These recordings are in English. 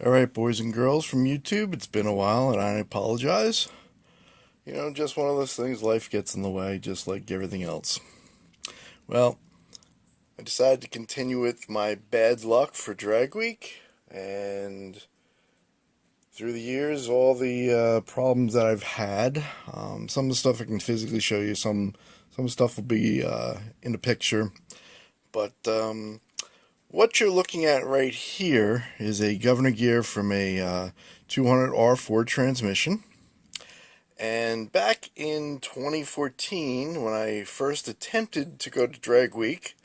Alright, boys and girls from YouTube, it's been a while and I apologize. Just one of those things, life gets in the way, just like everything else. Well, I decided to continue with my bad luck for Drag Week, and through the years, all the problems that I've had, some of the stuff I can physically show you, some stuff will be in the picture, but what you're looking at right here is a governor gear from a 200R Ford transmission. And back in 2014, when I first attempted to go to Drag Week,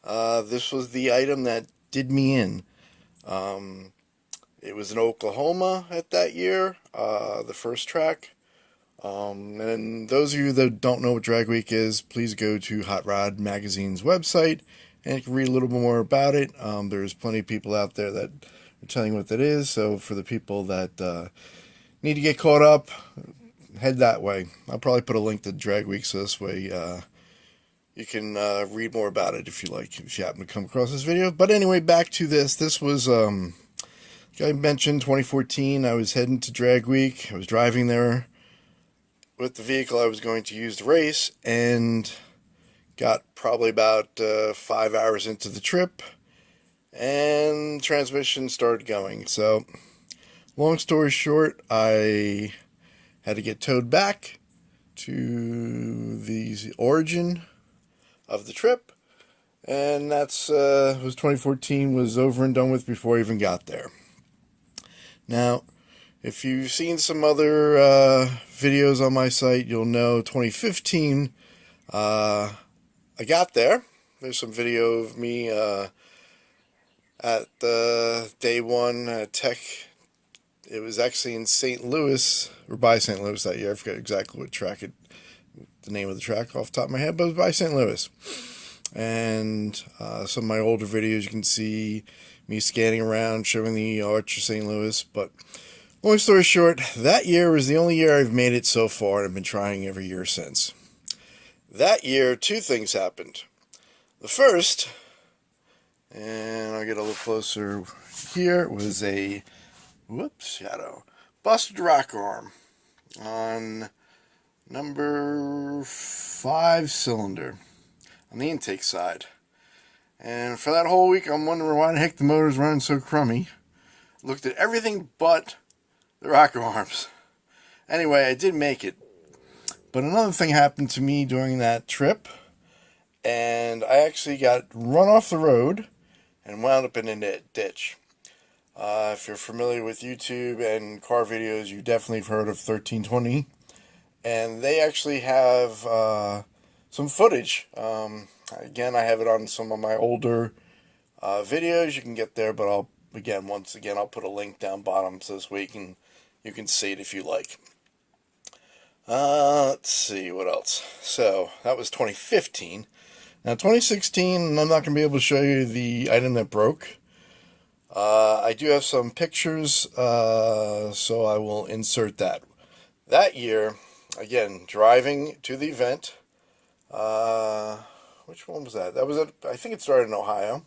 this was the item that did me in. It was in Oklahoma at that year, the first track. And those of you that don't know what Drag Week is, please go to Hot Rod Magazine's website and you can read a little bit more about it. There's plenty of people out there that are telling you what that is. So for the people that need to get caught up, head that way. I'll probably put a link to Drag Week so this way you can read more about it if you like, if you happen to come across this video. But anyway, back to this. This was, like I mentioned, 2014. I was heading to Drag Week. I was driving there with the vehicle I was going to use to race, and got probably about 5 hours into the trip, and transmission started going. So, long story short, I had to get towed back to the origin of the trip, and that's was 2014 was over and done with before I even got there. Now, if you've seen some other videos on my site, you'll know 2015, I got there. There's some video of me at day one tech. It was actually in St. Louis, or by St. Louis that year. I forget exactly what track the name of the track off the top of my head, but it was by St. Louis. And some of my older videos, you can see me scanning around, showing the arch of St. Louis. But long story short, that year was the only year I've made it so far, and I've been trying every year since. That year, two things happened. The first, and I'll get a little closer here, was a busted rocker arm on number 5 cylinder on the intake side. And for that whole week, I'm wondering why the heck the motor's running so crummy. Looked at everything but the rocker arms. Anyway, I did make it. But another thing happened to me during that trip, and I actually got run off the road and wound up in a ditch. If you're familiar with YouTube and car videos, you definitely have heard of 1320. And they actually have some footage. Again, I have it on some of my older videos. You can get there, but once again, I'll put a link down bottom so this way you can see it if you like. Let's see, what else? So, that was 2015. Now, 2016, I'm not going to be able to show you the item that broke. I do have some pictures, so I will insert that. That year, again, driving to the event. Which one was that? I think it started in Ohio.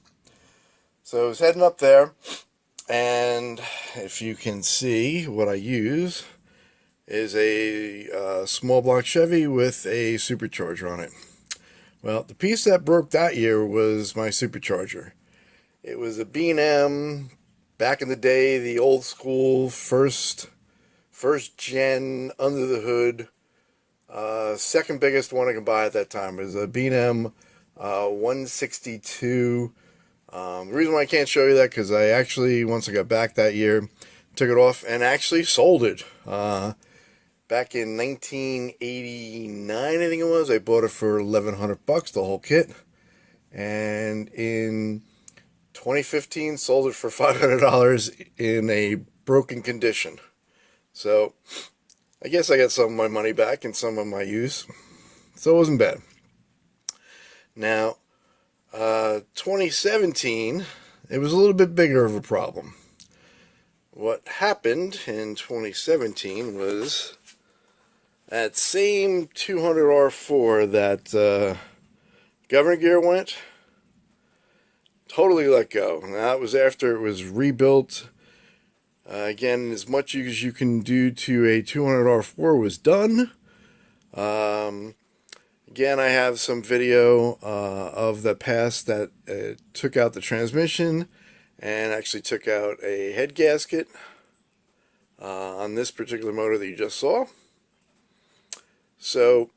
So I was heading up there, and if you can see what I use is a small block Chevy with a supercharger on it. Well, the piece that broke that year was my supercharger. It was a B&M, back in the day, the old school, first gen, under the hood, second biggest one I could buy at that time. It was a B&M 162. The reason why I can't show you that, because I actually, once I got back that year, took it off and actually sold it. Back in 1989, I think it was, I bought it for $1,100, the whole kit. And in 2015, sold it for $500 in a broken condition. So, I guess I got some of my money back and some of my use. So it wasn't bad. Now, 2017, it was a little bit bigger of a problem. What happened in 2017 was that same 200R4 that governor gear went, totally let go. And that was after it was rebuilt, Again, as much as you can do to a 200 R4 was done. Again, I have some video of the pass that took out the transmission and actually took out a head gasket on this particular motor that you just saw. So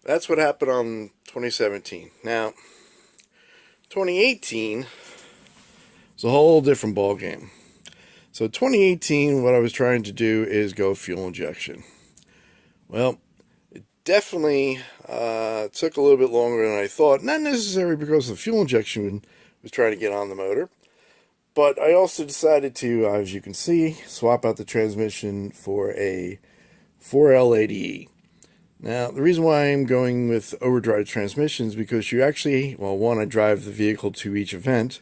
that's what happened on 2017. Now, 2018 is a whole different ball game. So 2018, what I was trying to do is go fuel injection. Well, it definitely took a little bit longer than I thought. Not necessarily because the fuel injection was trying to get on the motor, but I also decided to, as you can see, swap out the transmission for a 4L80E. Now, the reason why I'm going with overdrive transmissions is because you actually, well, one, I drive the vehicle to each event.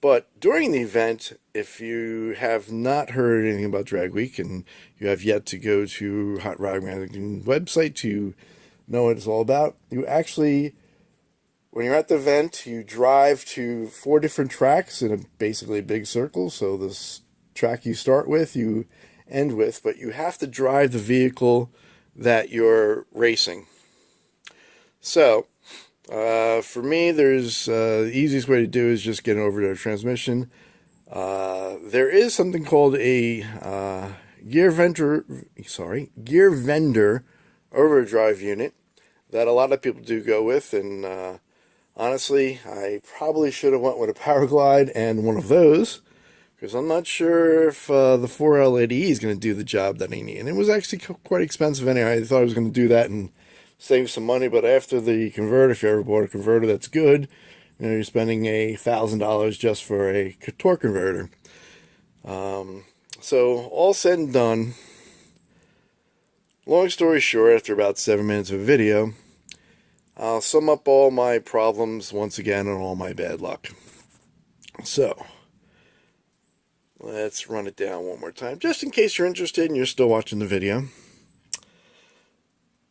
But during the event, if you have not heard anything about Drag Week and you have yet to go to Hot Rod Magazine website to know what it's all about, you actually, when you're at the event, you drive to 4 different tracks in basically a big circle. So this track you start with, you end with, but you have to drive the vehicle that you're racing. So, for me, there's the easiest way to do is just get an overdrive transmission. There is something called a gear vendor overdrive unit that a lot of people do go with, and honestly, I probably should have went with a Powerglide and one of those, because I'm not sure if the 4L80E is going to do the job that I need. And it was actually quite expensive anyway. I thought I was going to do that and save some money, but after the converter, if you ever bought a converter that's good, you're spending $1,000 just for a torque converter. So all said and done, long story short, after about 7 minutes of video, I'll sum up all my problems once again and all my bad luck. So let's run it down one more time, just in case you're interested and you're still watching the video.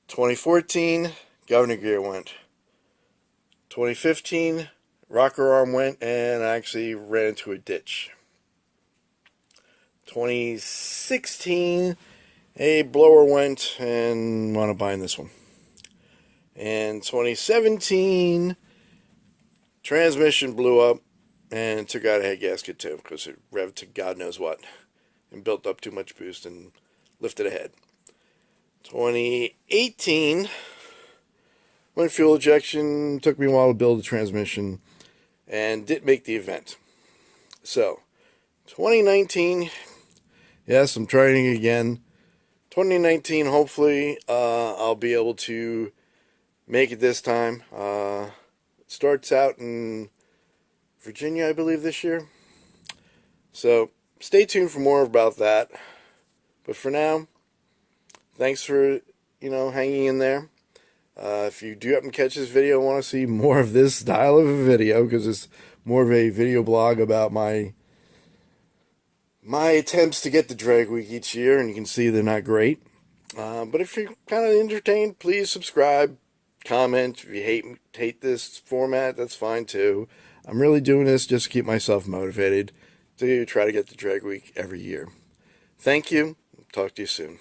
2014, governor gear went. 2015, rocker arm went and I actually ran into a ditch. 2016, a blower went and wound up buying this one. And 2017, transmission blew up and took out a head gasket too, because it revved to God knows what and built up too much boost and lifted ahead. 2018, went fuel injection, took me a while to build the transmission, and didn't make the event. So, 2019, yes, I'm trying it again. 2019, hopefully, I'll be able to make it this time. It starts out in Virginia, I believe, this year. So, stay tuned for more about that. But for now, thanks for, hanging in there. If you do happen to catch this video and want to see more of this style of a video, because it's more of a video blog about my attempts to get to Drag Week each year, and you can see they're not great. But if you're kind of entertained, please subscribe, comment. If you hate this format, that's fine too. I'm really doing this just to keep myself motivated to try to get to Drag Week every year. Thank you. Talk to you soon.